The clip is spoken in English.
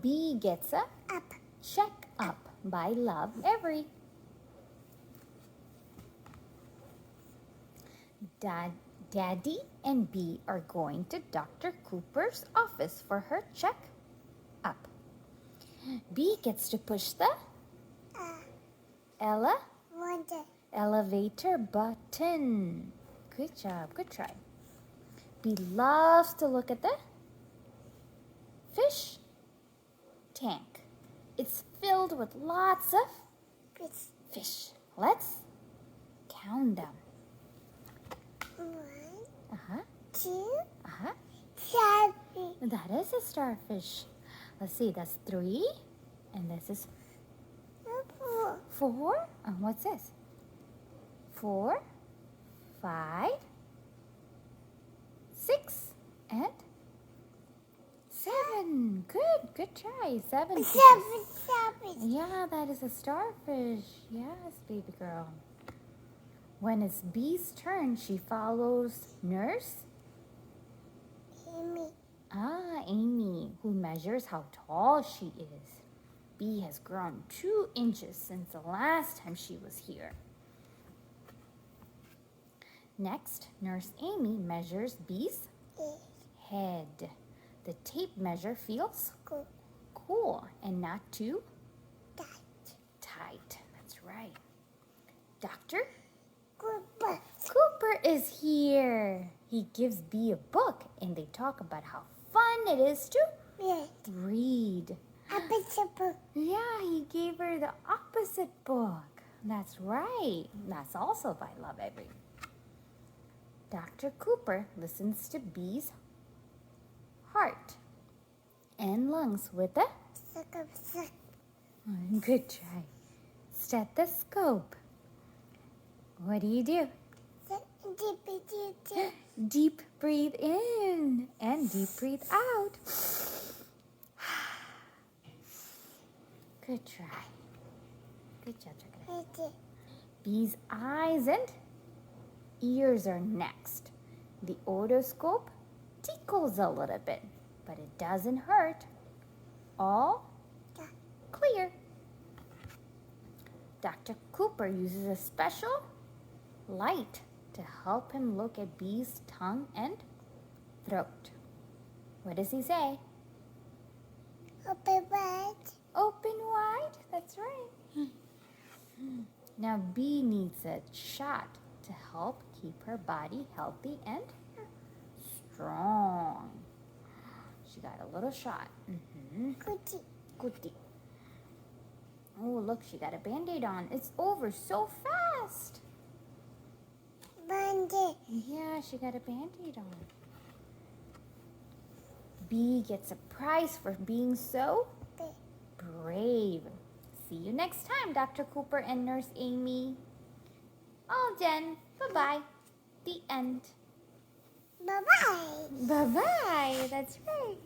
Bea Gets a Up. Checkup by Lovevery. Daddy and Bea are going to Dr. Cooper's office for her checkup. Bea gets to push the Wonder. elevator button. Good job, good try. Bea loves to look at the fish tank. It's filled with lots of fish. Let's count them. 1, Uh-huh, 2, uh-huh. 7. That is a starfish. Let's see, that's 3. And this is 4. 4. And what's this? 4, 5, 6, and 7. Good try. 7 fishes. 7. Yeah, that is a starfish. Yes, baby girl. When it's Bea's turn, she follows Nurse Amy, who measures how tall she is. Bea has grown 2 inches since the last time she was here. Next, Nurse Amy measures Bea's head. The tape measure feels cool and not too tight. That's right. Dr. Cooper is here. He gives Bea a book and they talk about how fun it is to read. Yeah, he gave her the opposite book. That's right. That's also by Lovevery. Dr. Cooper listens to Bea's heart and lungs with a good try. Stethoscope. What do? Deep breathe in and deep breathe out. Good try. Good job, Chocolate. Bea's eyes and ears are next. The otoscope tickles a little bit, but it doesn't hurt. All clear. Dr. Cooper uses a special light to help him look at Bea's tongue and throat. What does he say? Open wide. Open wide. That's right. Now Bea needs a shot to help keep her body healthy and strong. She got a little shot. Goody. Oh, look, she got a Band-Aid on. It's over so fast. Yeah, she got a Band-Aid on. Bea gets a prize for being so brave. See you next time, Dr. Cooper and Nurse Amy. All done. Bye-bye. The end. Bye-bye. Bye-bye. That's right.